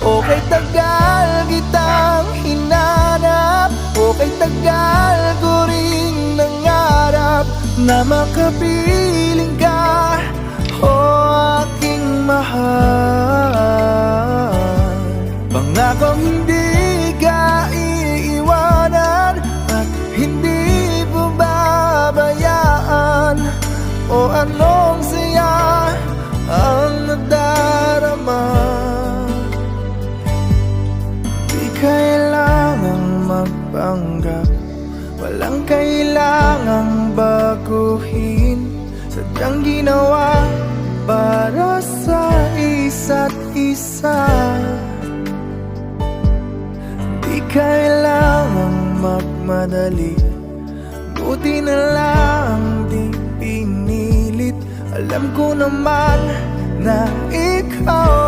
Okay tagal kitang hinanap, okay tagal ko ring nangarap na makapiling ka, o aking mahal. Pangakong hindi ka iiwanan at hindi babayaan, o anong saya ang nadarama. Di kailangang magpanggap, walang kailangang baguhin, sadyang ginawa para sa isa't isa. Di kailangang magmadali, buti na lang di pinilit. Alam ko naman na ikaw